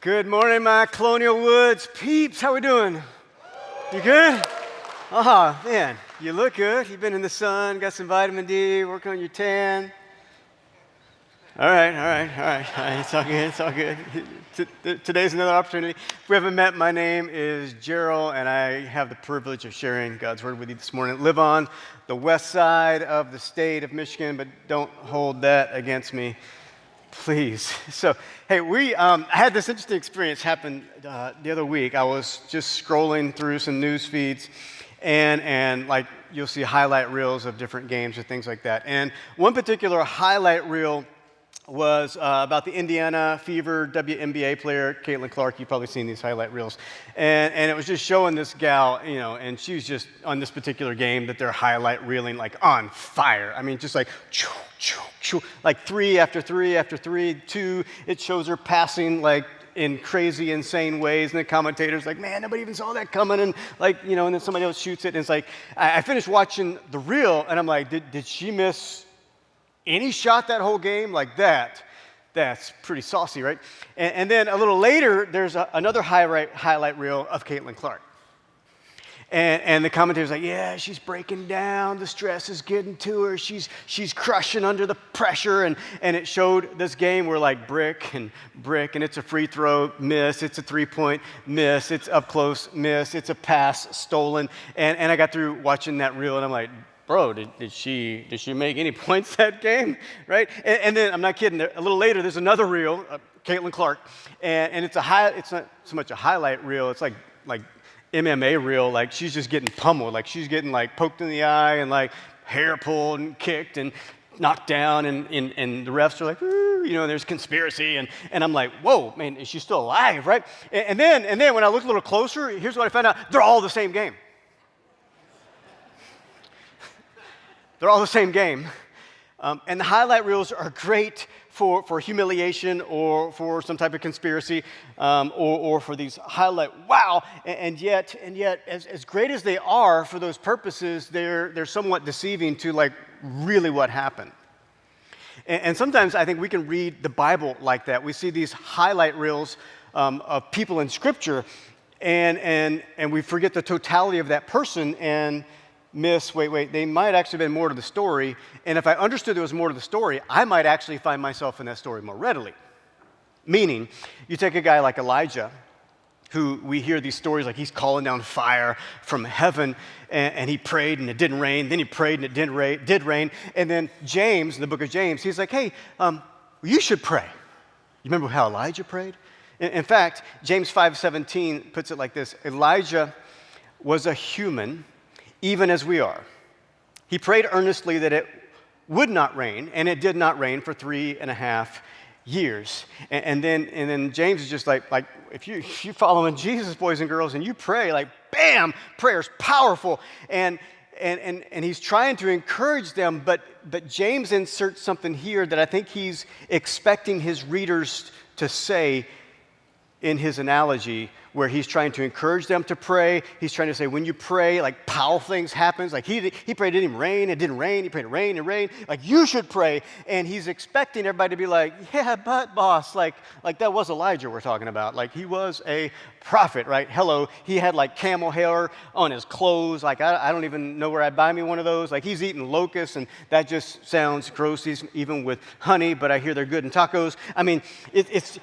Good morning, my Colonial Woods peeps. How we doing? You good? Oh, man, you look good. You've been in the sun, got some vitamin D, working on your tan. All right. It's all good. Today's another opportunity. If we haven't met, my name is Jerrell, and I have the privilege of sharing God's Word with you this morning. Live on the west side of the state of Michigan, but don't hold that against me, please. So, hey, I had this interesting experience happen the other week. I was just scrolling through some news feeds, and like you'll see highlight reels of different games or things like that. And one particular highlight reel was about the Indiana Fever WNBA player, Caitlin Clark. You've probably seen these highlight reels. And it was just showing this gal, and she's just on this particular game that they're highlight reeling like on fire. I mean, just like, like three after three after three, two. It shows her passing like in crazy, insane ways. And the commentator's like, man, nobody even saw that coming. And like, and then somebody else shoots it. And it's like, I finished watching the reel and I'm like, did she miss any shot that whole game? Like that? That's pretty saucy, right? And then a little later, there's another highlight reel of Caitlin Clark. And the commentator's like, yeah, she's breaking down. The stress is getting to her. She's crushing under the pressure. And it showed this game where like brick, and it's a free throw miss. It's a three-point miss. It's up close miss. It's a pass stolen. And I got through watching that reel, and I'm like, bro, did she make any points that game, right? And then, I'm not kidding, a little later, there's another reel, Caitlin Clark, and it's not so much a highlight reel, it's like MMA reel, like she's just getting pummeled, like she's getting like poked in the eye and like hair pulled and kicked and knocked down, and the refs are like, ooh, there's conspiracy, and I'm like, whoa, man, is she still alive, right? And then when I looked a little closer, here's what I found out, they're all the same game. They're all the same game. And the highlight reels are great for humiliation or for some type of conspiracy or for these highlight, wow. And yet, as great as they are for those purposes, they're somewhat deceiving to like really what happened. And sometimes I think we can read the Bible like that. We see these highlight reels of people in Scripture, and we forget the totality of that person and miss, wait, they might actually have been more to the story, and if I understood there was more to the story, I might actually find myself in that story more readily. Meaning, you take a guy like Elijah, who we hear these stories like he's calling down fire from heaven, and he prayed and it didn't rain, then he prayed and it did rain, and then James, in the book of James, he's like, hey, you should pray. You remember how Elijah prayed? In fact, James 5:17 puts it like this, Elijah was a human, even as we are. He prayed earnestly that it would not rain, and it did not rain for 3.5 years. And then James is just like if you following Jesus, boys and girls, and you pray, like bam, prayer's powerful. And he's trying to encourage them, but James inserts something here that I think he's expecting his readers to say in his analogy, where he's trying to encourage them to pray. He's trying to say, when you pray, like powerful things happen. Like he prayed, it didn't rain, it didn't rain. He prayed, it rained, it rained. Like you should pray. And he's expecting everybody to be like, yeah, but boss, like that was Elijah we're talking about. Like he was a prophet, right? Hello, he had like camel hair on his clothes. Like I don't even know where I'd buy me one of those. Like he's eating locusts, and that just sounds gross, even with honey, but I hear they're good in tacos. I mean, it's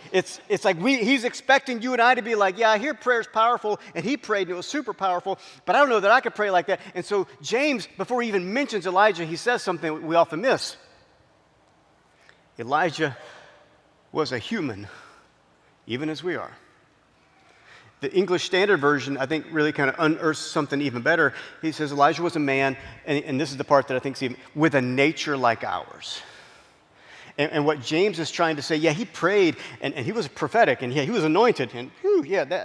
like he's expecting you and I to be like, yeah, I hear prayer's powerful, and he prayed and it was super powerful, but I don't know that I could pray like that. And so James, before he even mentions Elijah, he says something we often miss. Elijah was a human, even as we are. The English Standard Version, I think, really kind of unearths something even better. He says Elijah was a man, and this is the part that I think is even, with a nature like ours. And what James is trying to say, yeah, he prayed, and he was prophetic, and yeah, he was anointed, and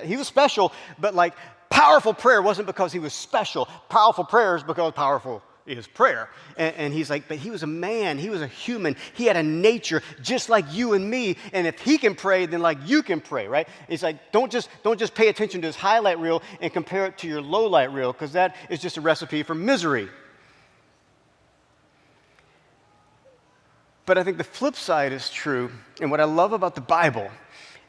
he was special, but like powerful prayer wasn't because he was special. Powerful prayer is because powerful is prayer. And he's like, but he was a man, he was a human, he had a nature just like you and me, and if he can pray, then like you can pray, right? It's like, don't just pay attention to his highlight reel and compare it to your low light reel, because that is just a recipe for misery. But I think the flip side is true, and what I love about the Bible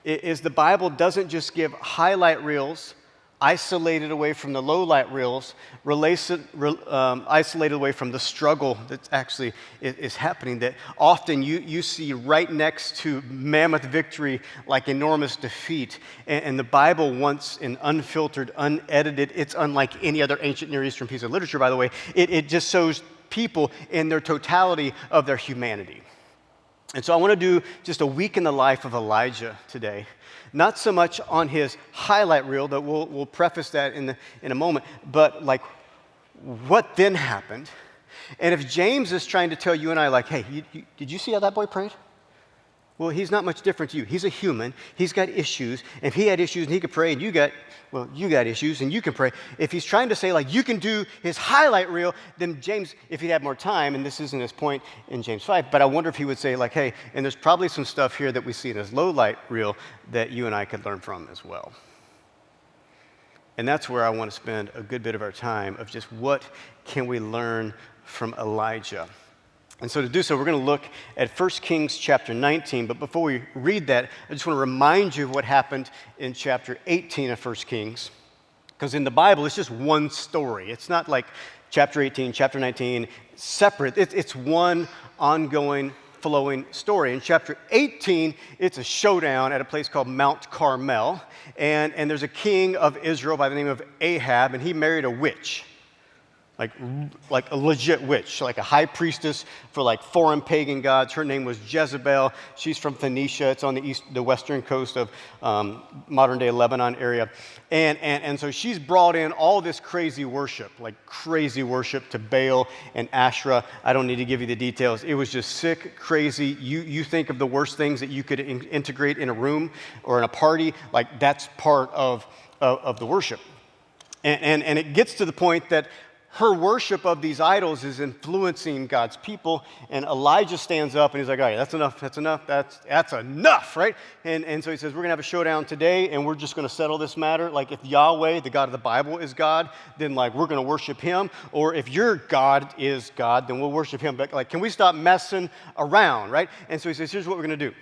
is the Bible doesn't just give highlight reels isolated away from the low light reels, isolated away from the struggle that actually is happening, that often you see right next to mammoth victory like enormous defeat. And the Bible wants an unfiltered, unedited, it's unlike any other ancient Near Eastern piece of literature, by the way. It just shows people in their totality of their humanity. And so I want to do just a week in the life of Elijah today. Not so much on his highlight reel, that we'll preface that in a moment, but like what then happened. And if James is trying to tell you and I, like, hey, did you see how that boy prayed? Well, he's not much different to you. He's a human. He's got issues. If he had issues and he could pray, and you got issues and you can pray. If he's trying to say, like, you can do his highlight reel, then James, if he'd had more time, and this isn't his point in James 5, but I wonder if he would say, like, hey, and there's probably some stuff here that we see in his low light reel that you and I could learn from as well. And that's where I want to spend a good bit of our time, of just what can we learn from Elijah. And so to do so, we're going to look at 1 Kings chapter 19. But before we read that, I just want to remind you of what happened in chapter 18 of 1 Kings. Because in the Bible, it's just one story. It's not like chapter 18, chapter 19, separate. It's one ongoing, flowing story. In chapter 18, it's a showdown at a place called Mount Carmel. And there's a king of Israel by the name of Ahab, and he married a witch. Like a legit witch, like a high priestess for like foreign pagan gods. Her name was Jezebel. She's from Phoenicia. It's on the western coast of modern-day Lebanon area. And so she's brought in all this crazy worship to Baal and Asherah. I don't need to give you the details. It was just sick, crazy. You think of the worst things that you could integrate in a room or in a party, like that's part of the worship. And it gets to the point that her worship of these idols is influencing God's people, and Elijah stands up and he's like, all right, that's enough, right? And so he says, we're going to have a showdown today, and we're just going to settle this matter. Like, if Yahweh, the God of the Bible, is God, then like we're going to worship him, or if your God is God, then we'll worship him. But like, can we stop messing around, right? And so he says, here's what we're going to do.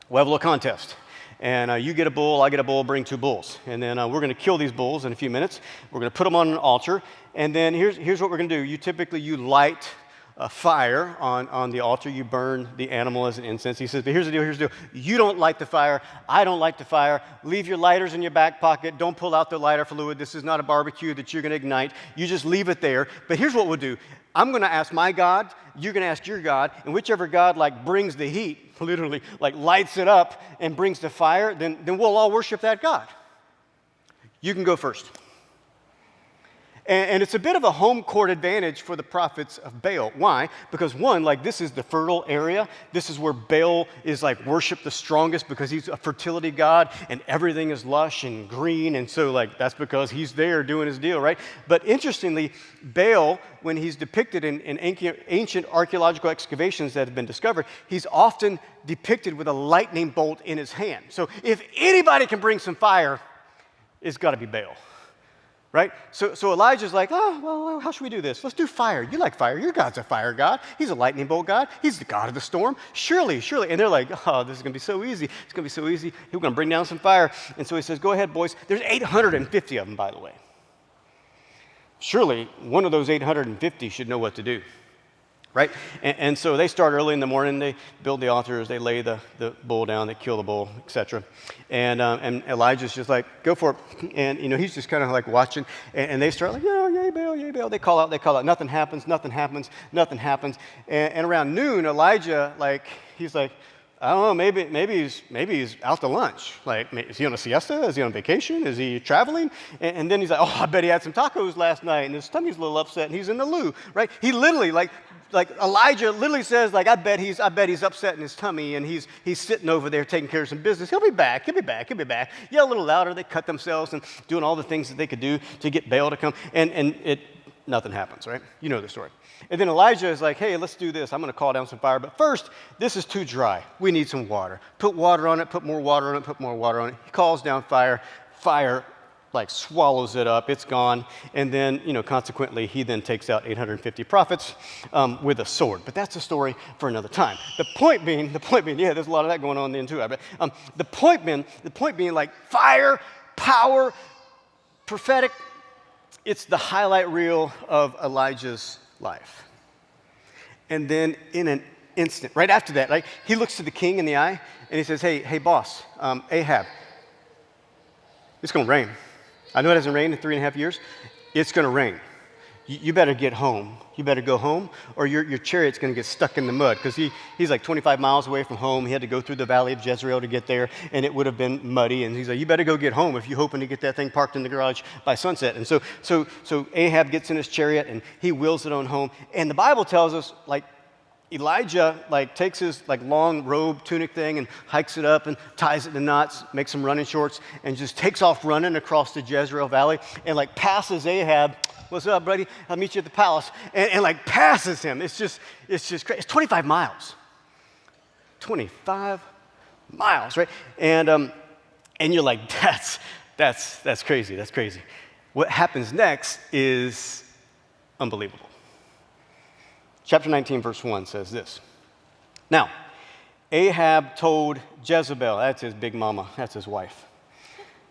We'll have a little contest. And you get a bull, I get a bull, bring two bulls. And then we're going to kill these bulls in a few minutes. We're going to put them on an altar. And then here's what we're going to do. You light a fire on the altar. You burn the animal as an incense. He says, but here's the deal. You don't light the fire. I don't light the fire. Leave your lighters in your back pocket. Don't pull out the lighter fluid. This is not a barbecue that you're going to ignite. You just leave it there. But here's what we'll do. I'm going to ask my God, you're going to ask your God, and whichever God like brings the heat, literally like lights it up and brings the fire, then we'll all worship that God. You can go first. And it's a bit of a home court advantage for the prophets of Baal. Why? Because one, like this is the fertile area. This is where Baal is like worshiped the strongest because he's a fertility god and everything is lush and green. And so like that's because he's there doing his deal, right? But interestingly, Baal, when he's depicted in ancient archaeological excavations that have been discovered, he's often depicted with a lightning bolt in his hand. So if anybody can bring some fire, it's got to be Baal. Right? So Elijah's like, well, how should we do this? Let's do fire. You like fire. Your God's a fire God. He's a lightning bolt God. He's the God of the storm. Surely. And they're like, oh, this is going to be so easy. It's going to be so easy. We're going to bring down some fire. And so he says, go ahead, boys. There's 850 of them, by the way. Surely one of those 850 should know what to do. Right? And so they start early in the morning. They build the altars. They lay the bull down. They kill the bull, etc. And Elijah's just like, go for it. And, he's just kind of like watching. And they start like, yay, Baal, yay, Baal. They call out. Nothing happens. And around noon, Elijah, like, he's like, I don't know, maybe he's out to lunch. Like, is he on a siesta? Is he on vacation? Is he traveling? And then he's like, I bet he had some tacos last night, and his tummy's a little upset, and he's in the loo, right? He literally, like Elijah literally says, like, I bet he's upset in his tummy, and he's sitting over there taking care of some business. He'll be back. Yell a little louder. They cut themselves and doing all the things that they could do to get Baal to come, and nothing happens, right? You know the story. And then Elijah is like, hey, let's do this. I'm going to call down some fire. But first, this is too dry. We need some water. Put water on it, put more water on it, put more water on it. He calls down fire. Fire swallows it up. It's gone. And then, consequently, he then takes out 850 prophets with a sword. But that's a story for another time. The point being, yeah, there's a lot of that going on then too. But the point being, like fire, power, prophetic. It's the highlight reel of Elijah's life. And then in an instant, right after that, like he looks to the king in the eye and he says, hey, boss, Ahab, it's going to rain. I know it hasn't rained in 3.5 years. It's going to rain. You better get home. You better go home, or your chariot's going to get stuck in the mud, because he's like 25 miles away from home. He had to go through the valley of Jezreel to get there, and it would have been muddy. And he's like, you better go get home if you're hoping to get that thing parked in the garage by sunset. And so Ahab gets in his chariot, and he wheels it on home. And the Bible tells us, like, Elijah takes his long robe tunic thing and hikes it up and ties it to knots, makes some running shorts, and just takes off running across the Jezreel Valley and passes Ahab. What's up, buddy? I'll meet you at the palace. And passes him. It's just crazy. It's 25 miles. 25 miles, right? And you're like, that's crazy. That's crazy. What happens next is unbelievable. Chapter 19, verse 1 says this. Now, Ahab told Jezebel, that's his big mama, that's his wife.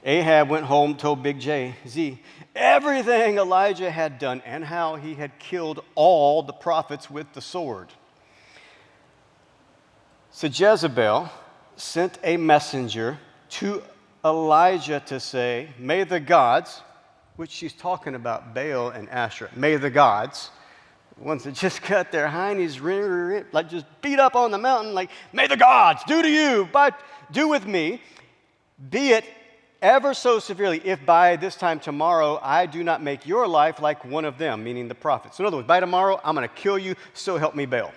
Ahab went home, told Big Z, everything Elijah had done and how he had killed all the prophets with the sword. So Jezebel sent a messenger to Elijah to say, may the gods, which she's talking about Baal and Asherah, may the gods, ones that just got their hindies, just beat up on the mountain, may the gods do to you, but do with me, be it ever so severely, if by this time tomorrow I do not make your life like one of them, meaning the prophets. So in other words, by tomorrow I'm going to kill you, so help me Baal.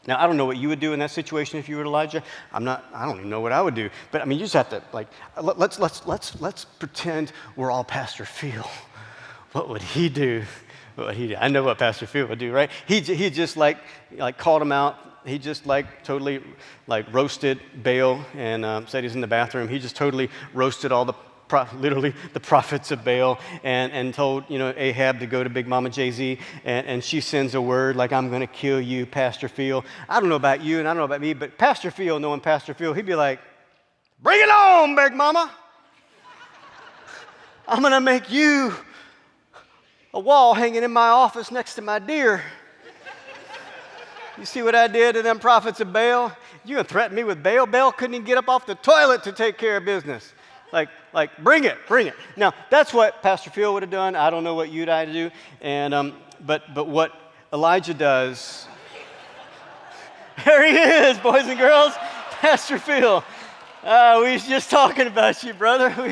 Now, I don't know what you would do in that situation if you were Elijah. I don't even know what I would do. But you just have to, let's pretend we're all Pastor Phil. What would he do? I know what Pastor Phil would do, right? He just called him out. He just totally roasted Baal and said he's in the bathroom. He just totally roasted all the prophets of Baal and told Ahab to go to Big Mama Jay-Z, and she sends a word I'm going to kill you, Pastor Phil. I don't know about you and I don't know about me, but Pastor Phil, knowing Pastor Phil, he'd be like, bring it on, Big Mama. I'm going to make you a wall hanging in my office next to my deer. You see what I did to them prophets of Baal? You gonna threaten me with Baal? Baal couldn't even get up off the toilet to take care of business. Bring it. Now, that's what Pastor Phil would have done. I don't know what you'd have to do. And but what Elijah does, there he is, boys and girls, Pastor Phil. We was just talking about you, brother. We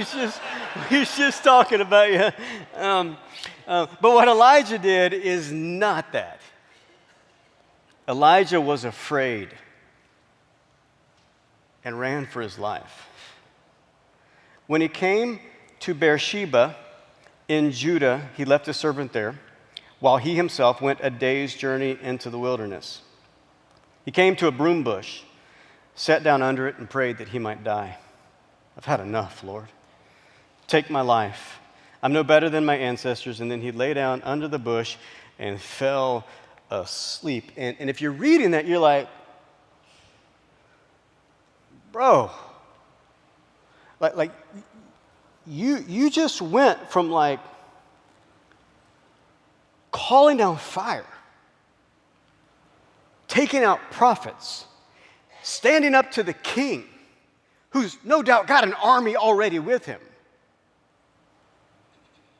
was just talking about you. But what Elijah did is not that. Elijah was afraid and ran for his life. When he came to Beersheba in Judah, he left his servant there, while he himself went a day's journey into the wilderness. He came to a broom bush, sat down under it, and prayed that he might die. I've had enough, Lord. Take my life. I'm no better than my ancestors. And then he lay down under the bush and fell asleep. And if you're reading that, you're like, bro, you just went from calling down fire, taking out prophets, standing up to the king, who's no doubt got an army already with him,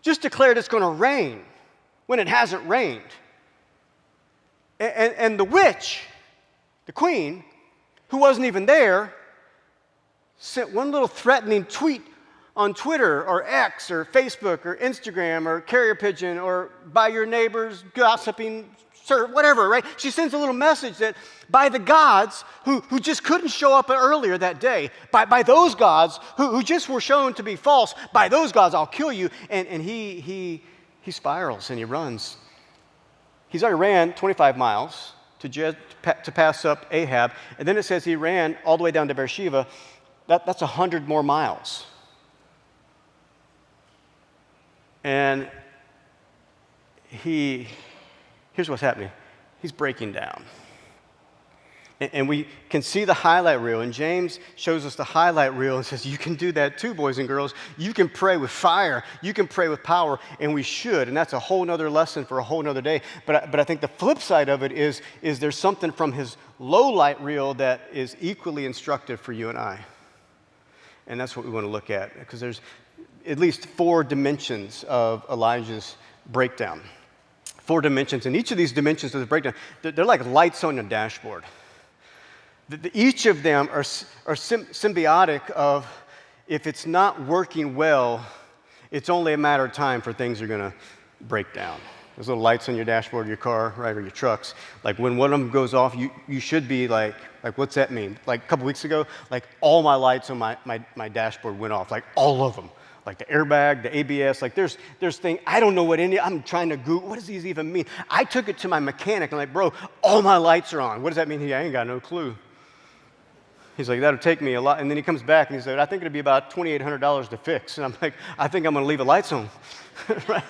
just declared it's going to rain when it hasn't rained. And the witch, the queen, who wasn't even there, sent one little threatening tweet on Twitter or X or Facebook or Instagram or carrier pigeon or by your neighbor's gossiping, whatever, right? She sends a little message that by the gods who just couldn't show up earlier that day, by those gods who just were shown to be false, by those gods I'll kill you. And he spirals and he runs. He's already ran 25 miles to pass up Ahab. And then it says he ran all the way down to Beersheba. That's 100 more miles. And here's what's happening. He's breaking down. And we can see the highlight reel, and James shows us the highlight reel and says, you can do that too, boys and girls. You can pray with fire. You can pray with power, and we should. And that's a whole nother lesson for a whole nother day. But I think the flip side of it is there's something from his low light reel that is equally instructive for you and I. And that's what we want to look at, because there's at least 4 dimensions of Elijah's breakdown. 4 dimensions, and each of these dimensions of the breakdown, they're like lights on your dashboard. Each of them are symbiotic of, if it's not working well, it's only a matter of time for things are going to break down. Those little lights on your dashboard of your car, right, or your trucks, like when one of them goes off, you should be like, what's that mean? Like a couple weeks ago, like all my lights on my dashboard went off, like all of them. Like the airbag, the ABS, like there's things, I don't know what I'm trying to Google, what does these even mean? I took it to my mechanic, I'm like, bro, all my lights are on. What does that mean? I ain't got no clue. He's like, that'll take me a lot. And then he comes back and he said, I think it'll be about $2,800 to fix. And I'm like, I think I'm going to leave the lights on. right?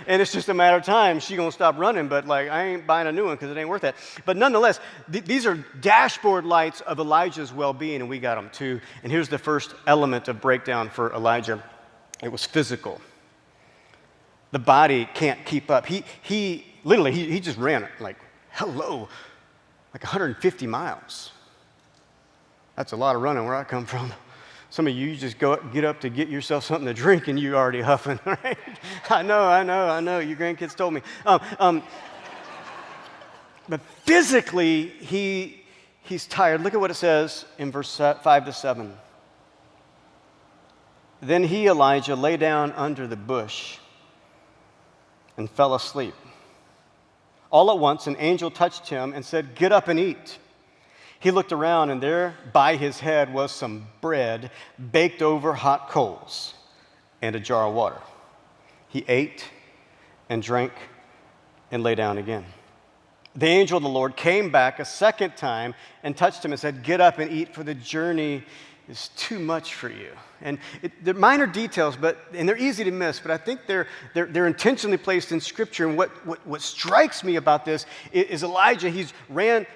And it's just a matter of time. She's going to stop running, but like, I ain't buying a new one because it ain't worth that. But nonetheless, these are dashboard lights of Elijah's well-being, and we got them too. And here's the first element of breakdown for Elijah. It was physical. The body can't keep up. He literally just ran like, hello, like 150 miles. That's a lot of running where I come from. Some of you just get up to get yourself something to drink and you're already huffing, right? I know. Your grandkids told me. But physically, he's tired. Look at what it says in verse 5 to 7. Then he, Elijah, lay down under the bush and fell asleep. All at once, an angel touched him and said, get up and eat. He looked around, and there by his head was some bread baked over hot coals and a jar of water. He ate and drank and lay down again. The angel of the Lord came back a second time and touched him and said, get up and eat, for the journey is too much for you. And they're minor details, and they're easy to miss, but I think they're intentionally placed in Scripture. And what strikes me about this is Elijah,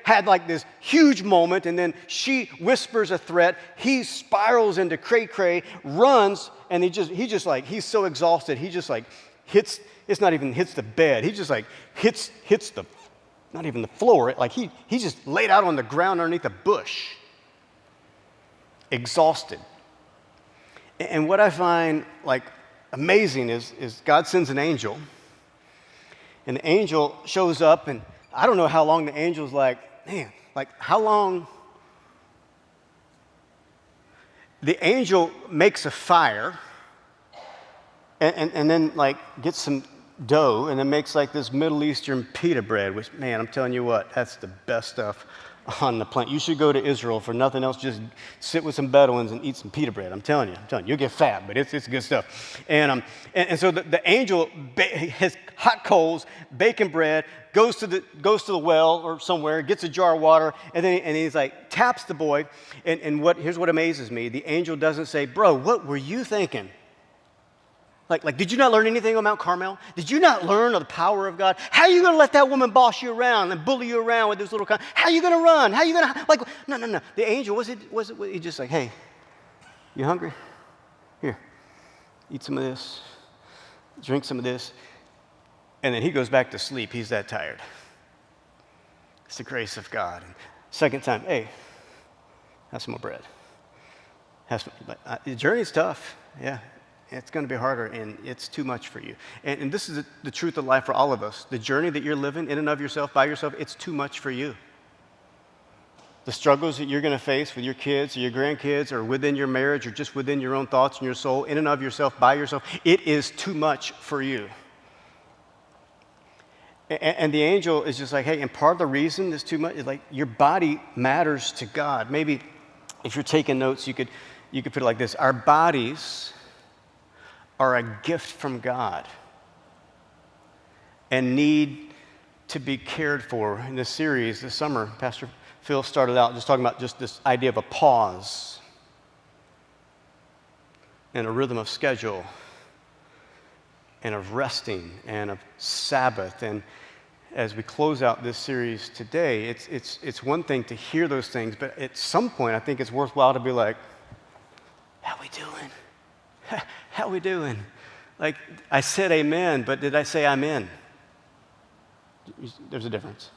had like this huge moment, and then she whispers a threat. He spirals into cray-cray, runs, and he's so exhausted, he just like hits, it's not even hits the bed, he just like hits the, not even the floor, like he just laid out on the ground underneath a bush, exhausted. And what I find like amazing is God sends an angel, and the angel shows up, and I don't know how long the angel's like, man, like how long? The angel makes a fire and then like gets some dough and then makes like this Middle Eastern pita bread, which, man, I'm telling you what, that's the best stuff on the planet. You should go to Israel for nothing else. Just sit with some Bedouins and eat some pita bread. I'm telling you, you'll get fat, but it's good stuff. And so the angel has hot coals, bacon bread, goes to the well or somewhere, gets a jar of water, and he's like taps the boy. And here's what amazes me: the angel doesn't say, "Bro, what were you thinking?" Like, did you not learn anything on Mount Carmel? Did you not learn of the power of God? How are you going to let that woman boss you around and bully you around with this little how are you going to run? How are you going to, like, no. The angel, was it he just like, hey, you hungry? Here, eat some of this, drink some of this. And then he goes back to sleep. He's that tired. It's the grace of God. And second time, hey, have some more bread. The journey's tough, yeah. It's going to be harder, and it's too much for you. And this is the truth of life for all of us. The journey that you're living in and of yourself, by yourself, it's too much for you. The struggles that you're going to face with your kids or your grandkids or within your marriage or just within your own thoughts and your soul, in and of yourself, by yourself, it is too much for you. And the angel is just like, hey, and part of the reason it's too much is like your body matters to God. Maybe if you're taking notes, you could put it like this: our bodies are a gift from God and need to be cared for. In this series this summer, Pastor Phil started out just talking about just this idea of a pause and a rhythm of schedule. and of resting and of Sabbath. And as we close out this series today, it's one thing to hear those things, but at some point I think it's worthwhile to be like, how we doing? How we doing? Like, I said amen, but did I say I'm in? There's a difference.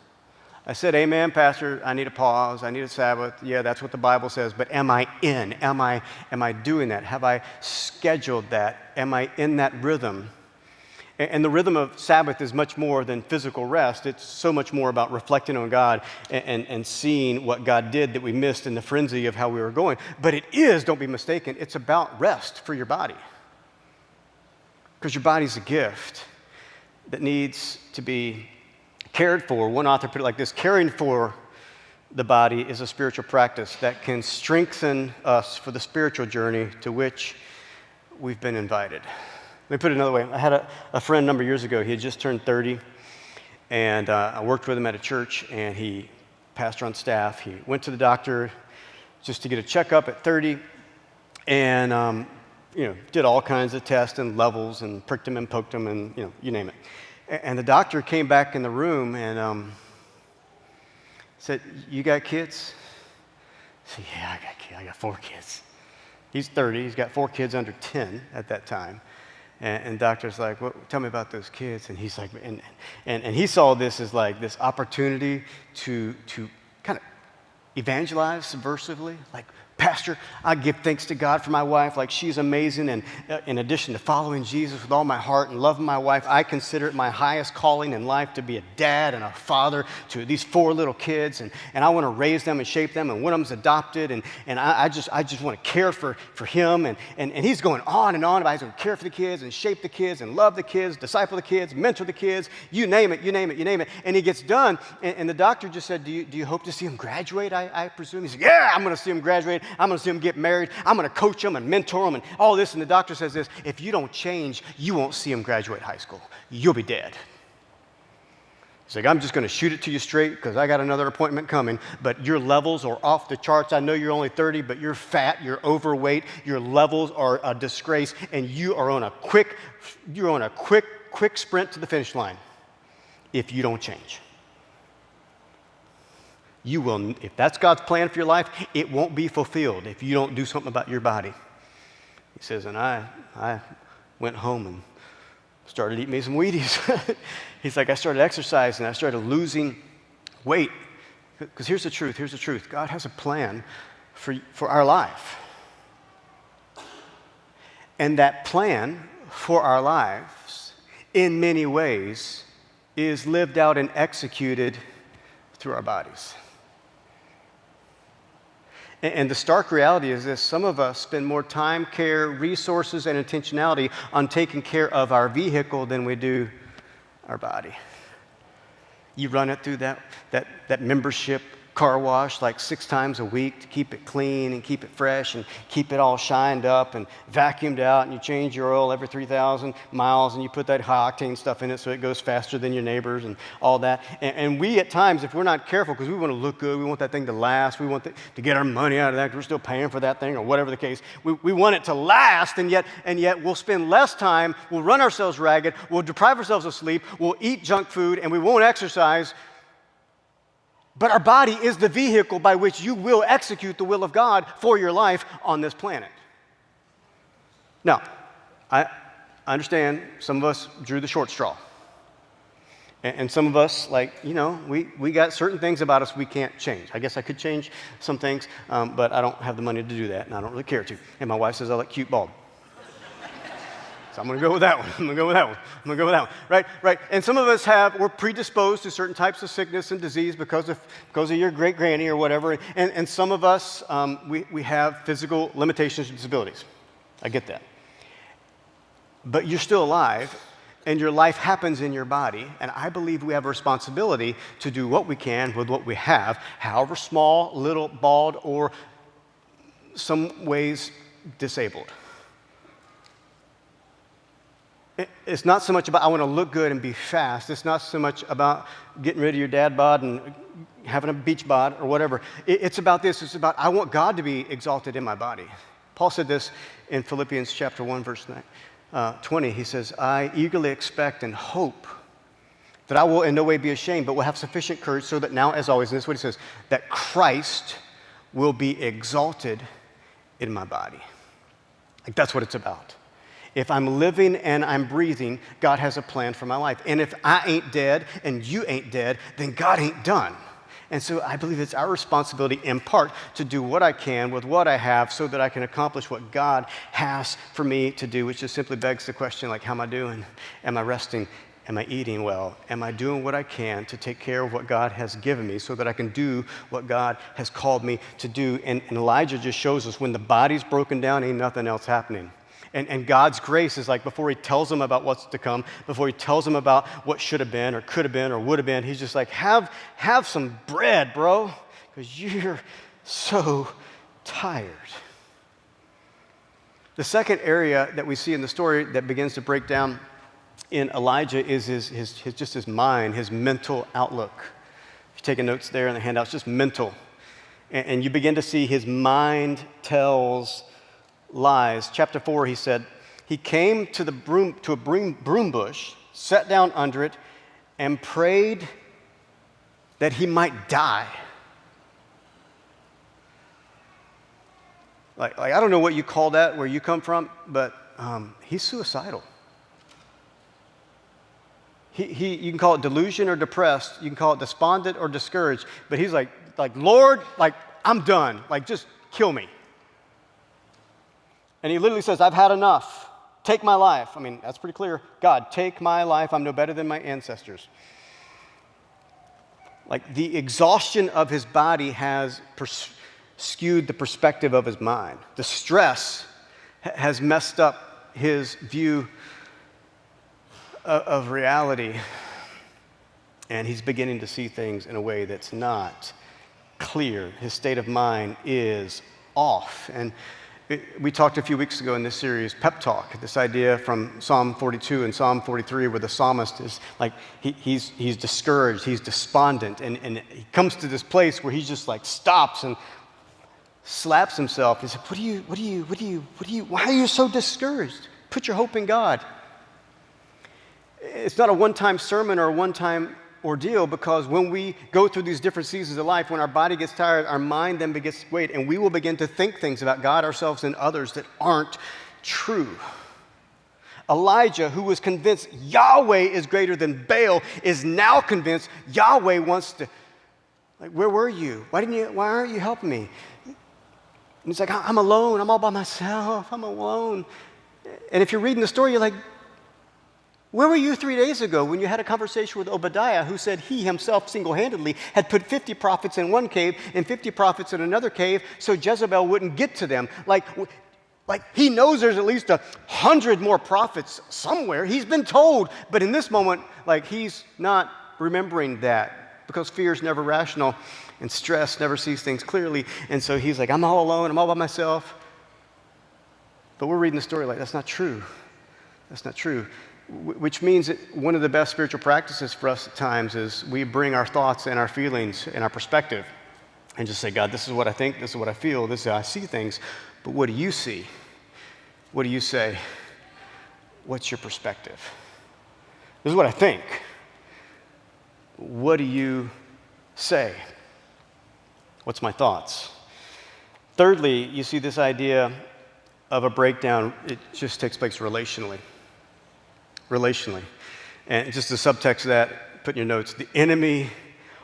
I said, amen, Pastor, I need a pause, I need a Sabbath. Yeah, that's what the Bible says, but am I in? Am I doing that? Have I scheduled that? Am I in that rhythm? And the rhythm of Sabbath is much more than physical rest. It's so much more about reflecting on God and seeing what God did that we missed in the frenzy of how we were going. But it is, don't be mistaken, it's about rest for your body. Because your body's a gift that needs to be cared for. One author put it like this: caring for the body is a spiritual practice that can strengthen us for the spiritual journey to which we've been invited. Let me put it another way. I had a friend a number of years ago. He had just turned 30, and I worked with him at a church, and he pastor on staff. He went to the doctor just to get a checkup at 30, and did all kinds of tests and levels, and pricked him and poked him, and you name it. And the doctor came back in the room and said, "You got kids?" I said, "Yeah, I got kids. I got 4 kids." He's 30. He's got 4 kids under 10 at that time. And doctor's like, "Well, tell me about those kids." And he's like, and he saw this as like this opportunity to kind of evangelize subversively, like, "Pastor, I give thanks to God for my wife. Like, she's amazing. And in addition to following Jesus with all my heart and loving my wife, I consider it my highest calling in life to be a dad and a father to these 4 little kids. And I want to raise them and shape them. And one of them's adopted. And I just want to care for him." And he's going on about he's going to care for the kids and shape the kids and love the kids, disciple the kids, mentor the kids, you name it. And he gets done. And the doctor just said, do you hope to see him graduate, I presume? He said, "Yeah, I'm going to see him graduate. I'm going to see him get married. I'm going to coach him and mentor him and all this." And the doctor says this: "If you don't change, you won't see him graduate high school. You'll be dead." He's like, "I'm just going to shoot it to you straight because I got another appointment coming, but your levels are off the charts. I know you're only 30, but you're fat, you're overweight, your levels are a disgrace, and you are on a quick sprint to the finish line if you don't change. You will, if that's God's plan for your life, it won't be fulfilled if you don't do something about your body." He says, and I went home and started eating me some Wheaties. He's like, "I started exercising. I started losing weight." Because here's the truth. God has a plan for our life. And that plan for our lives, in many ways, is lived out and executed through our bodies. And the stark reality is this: some of us spend more time, care, resources, and intentionality on taking care of our vehicle than we do our body. You run it through that membership car wash like 6 times a week to keep it clean and keep it fresh and keep it all shined up and vacuumed out, and you change your oil every 3,000 miles and you put that high octane stuff in it so it goes faster than your neighbors and all that. And we at times, if we're not careful, because we want to look good, we want that thing to last, we want to get our money out of that because we're still paying for that thing or whatever the case, we want it to last, and yet we'll spend less time, we'll run ourselves ragged, we'll deprive ourselves of sleep, we'll eat junk food, and we won't exercise. But our body is the vehicle by which you will execute the will of God for your life on this planet. Now, I understand some of us drew the short straw. And some of us, we got certain things about us we can't change. I guess I could change some things, but I don't have the money to do that, and I don't really care to. And my wife says I look cute bald. So I'm going to go with that one. Right. And some of us we're predisposed to certain types of sickness and disease because of your great granny or whatever. And some of us, we have physical limitations and disabilities. I get that. But you're still alive, and your life happens in your body. And I believe we have a responsibility to do what we can with what we have, however small, little, bald, or some ways disabled. It's not so much about I want to look good and be fast. It's not so much about getting rid of your dad bod and having a beach bod or whatever. It's about this. It's about I want God to be exalted in my body. Paul said this in Philippians chapter 1, verse 9. 20, he says, I eagerly expect and hope that I will in no way be ashamed, but will have sufficient courage so that now, as always, and this is what he says, that Christ will be exalted in my body. Like, that's what it's about. If I'm living and I'm breathing, God has a plan for my life. And if I ain't dead and you ain't dead, then God ain't done. And so I believe it's our responsibility, in part, to do what I can with what I have so that I can accomplish what God has for me to do, which just simply begs the question, like, how am I doing? Am I resting? Am I eating well? Am I doing what I can to take care of what God has given me so that I can do what God has called me to do? And Elijah just shows us when the body's broken down, ain't nothing else happening. And God's grace is like before he tells them about what's to come, before he tells them about what should have been or could have been or would have been, he's just like, have some bread, bro, because you're so tired. The second area that we see in the story that begins to break down in Elijah is his mind, his mental outlook. If you're taking notes there in the handout, it's just mental. And you begin to see his mind tells lies. Chapter 4, he said, he came to a broom bush, sat down under it, and prayed that he might die. Like I don't know what you call that where you come from, but he's suicidal. You can call it delusion or depressed. You can call it despondent or discouraged. But he's like, Lord, like, I'm done. Like, just kill me. And he literally says, I've had enough. Take my life. I mean, that's pretty clear. God, take my life. I'm no better than my ancestors. Like, the exhaustion of his body has skewed the perspective of his mind. The stress has messed up his view of reality. And he's beginning to see things in a way that's not clear. His state of mind is off. And we talked a few weeks ago in this series, Pep Talk, this idea from Psalm 42 and Psalm 43 where the psalmist is like, he's discouraged, he's despondent, and he comes to this place where he just like stops and slaps himself. He said, why are you so discouraged? Put your hope in God. It's not a one-time sermon or a one-time ordeal, because when we go through these different seasons of life, when our body gets tired, our mind then begins to wait, and we will begin to think things about God, ourselves, and others that aren't true. Elijah, who was convinced Yahweh is greater than Baal, is now convinced Yahweh wants to, like, where were you? Why aren't you helping me? And he's like, I'm alone, I'm all by myself, I'm alone. And if you're reading the story, you're like, where were you 3 days ago when you had a conversation with Obadiah, who said he himself single-handedly had put 50 prophets in one cave and 50 prophets in another cave so Jezebel wouldn't get to them? Like he knows there's at least 100 more prophets somewhere. He's been told, but in this moment, like, he's not remembering that because fear is never rational and stress never sees things clearly. And so he's like, I'm all alone, I'm all by myself. But we're reading the story like, that's not true. That's not true. Which means that one of the best spiritual practices for us at times is we bring our thoughts and our feelings and our perspective and just say, God, this is what I think, this is what I feel, this is how I see things, but what do you see? What do you say? What's your perspective? This is what I think. What do you say? What's my thoughts? Thirdly, you see this idea of a breakdown. It just takes place relationally. And just the subtext of that, put in your notes, the enemy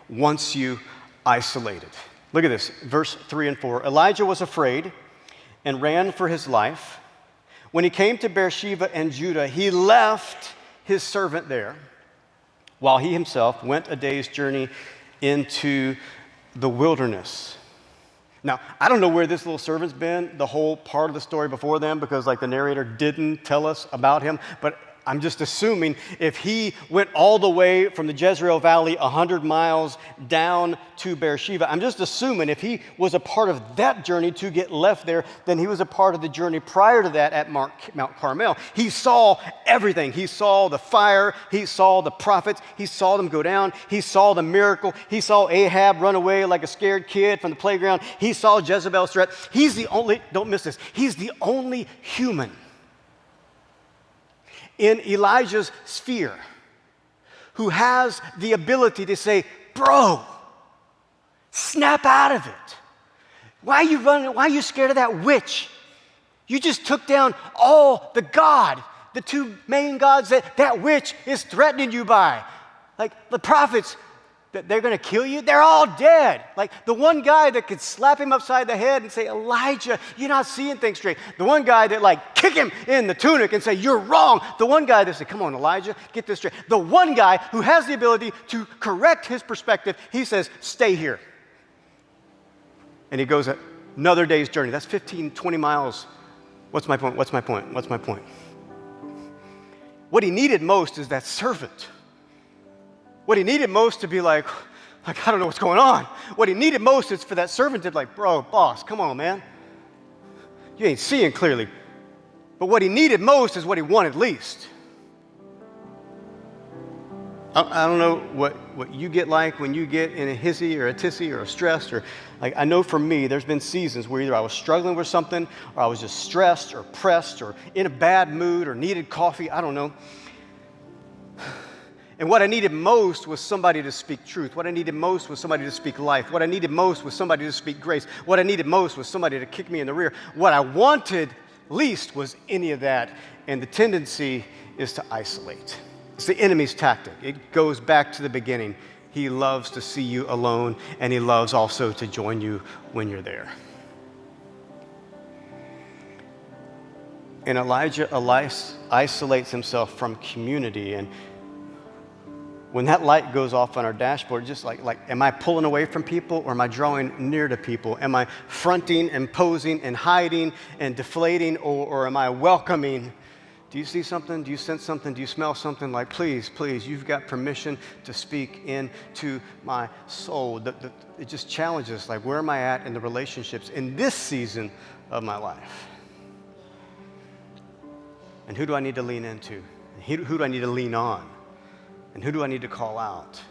wants you isolated. Look at this, verse 3 and 4. Elijah was afraid and ran for his life. When he came to Beersheba and Judah, he left his servant there, while he himself went a day's journey into the wilderness. Now, I don't know where this little servant's been the whole part of the story before them, because like the narrator didn't tell us about him, but I'm just assuming if he went all the way from the Jezreel Valley 100 miles down to Beersheba, I'm just assuming if he was a part of that journey to get left there, then he was a part of the journey prior to that at Mount Carmel. He saw everything. He saw the fire. He saw the prophets. He saw them go down. He saw the miracle. He saw Ahab run away like a scared kid from the playground. He saw Jezebel's threat. He's the only, don't miss this, he's the only human in Elijah's sphere who has the ability to say, bro, snap out of it. Why are you running? Why are you scared of that witch? You just took down all the two main gods that witch is threatening you by. Like the prophets, that they're going to kill you, they're all dead. Like the one guy that could slap him upside the head and say, Elijah, you're not seeing things straight. The one guy that like kick him in the tunic and say, you're wrong. The one guy that said, come on, Elijah, get this straight. The one guy who has the ability to correct his perspective, he says, stay here. And he goes another day's journey. That's 15, 20 miles. What's my point? What's my point? What's my point? What he needed most is that servant. What he needed most to be like, I don't know what's going on. What he needed most is for that servant to be like, bro, boss, come on, man. You ain't seeing clearly. But what he needed most is what he wanted least. I don't know what you get like when you get in a hissy or a tissy or a stressed or like I know for me there's been seasons where either I was struggling with something or I was just stressed or pressed or in a bad mood or needed coffee, I don't know. And what I needed most was somebody to speak truth. What I needed most was somebody to speak life. What I needed most was somebody to speak grace. What I needed most was somebody to kick me in the rear. What I wanted least was any of that. And the tendency is to isolate. It's the enemy's tactic. It goes back to the beginning. He loves to see you alone, and he loves also to join you when you're there. And Elijah isolates himself from community. And when that light goes off on our dashboard, just like, am I pulling away from people or am I drawing near to people? Am I fronting and posing and hiding and deflating or am I welcoming? Do you see something? Do you sense something? Do you smell something? Like, please, you've got permission to speak into my soul. It just challenges, like, where am I at in the relationships in this season of my life? And who do I need to lean into? Who do I need to lean on? And who do I need to call out?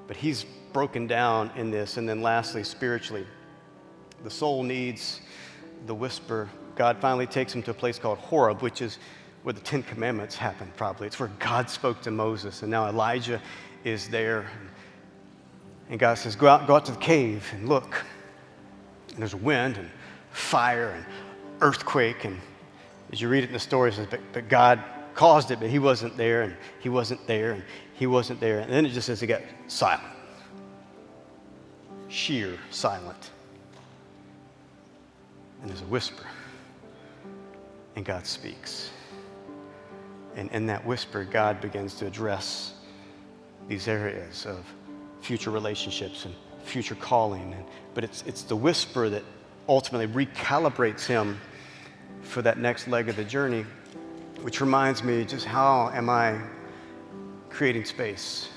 But he's broken down in this. And then lastly, spiritually, the soul needs the whisper. God finally takes him to a place called Horeb, which is where the Ten Commandments happened probably. It's where God spoke to Moses. And now Elijah is there. And God says, go out to the cave and look. And there's wind and fire and earthquake. And as you read it in the story, it says, but God caused it, but he wasn't there, and he wasn't there, and he wasn't there. And then it just says he got silent. Sheer silent. And there's a whisper. And God speaks. And in that whisper, God begins to address these areas of future relationships and future calling. But it's the whisper that ultimately recalibrates him for that next leg of the journey, which reminds me just how am I creating space?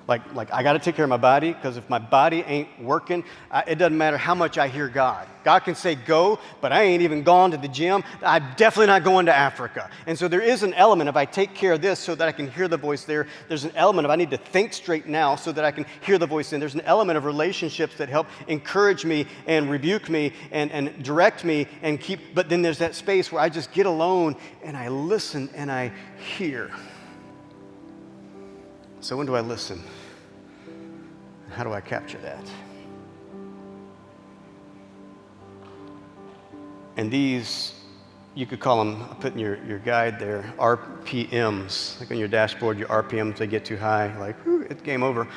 Like I got to take care of my body, because if my body ain't working, it doesn't matter how much I hear God. God can say go, but I ain't even gone to the gym. I'm definitely not going to Africa. And so there is an element of I take care of this so that I can hear the voice there. There's an element of I need to think straight now so that I can hear the voice in. There's an element of relationships that help encourage me and rebuke me and direct me and keep, but then there's that space where I just get alone and I listen and I hear. So when do I listen? How do I capture that? And these, you could call them, I'll put in your guide there, RPMs. Like on your dashboard, your RPMs, they get too high, like, whew, it's game over.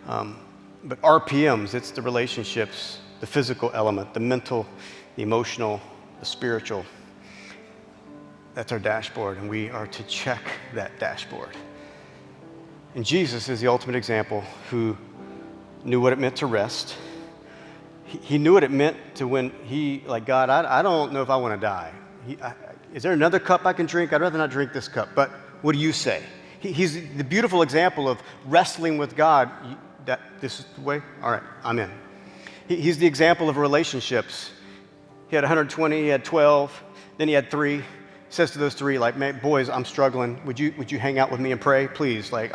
But RPMs, it's the relationships, the physical element, the mental, the emotional, the spiritual. That's our dashboard, and we are to check that dashboard. And Jesus is the ultimate example who knew what it meant to rest. He knew what it meant to when he, like, God, I don't know if I want to die. Is there another cup I can drink? I'd rather not drink this cup. But what do you say? He's the beautiful example of wrestling with God. This is the way? All right, I'm in. He's the example of relationships. He had 120, he had 12, then he had 3. He says to those 3, like, man, boys, I'm struggling. Would you hang out with me and pray? Please, like,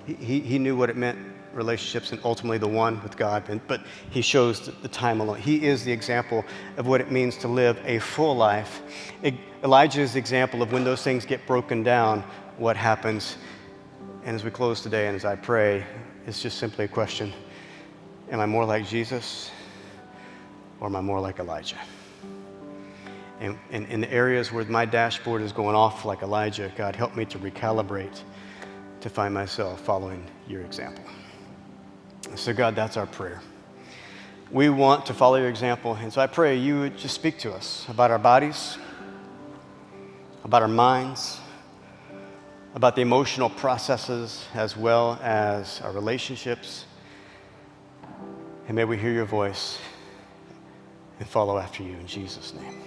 he knew what it meant relationships and ultimately the one with God, but he shows the time alone. He is the example of what it means to live a full life. Elijah is the example of when those things get broken down, what happens. And as we close today and as I pray, it's just simply a question: am I more like Jesus or am I more like Elijah? And in the areas where my dashboard is going off like Elijah, God, help me to recalibrate to find myself following your example. So God, that's our prayer. We want to follow your example, and so I pray you would just speak to us about our bodies, about our minds, about the emotional processes as well as our relationships. And may we hear your voice and follow after you in Jesus' name.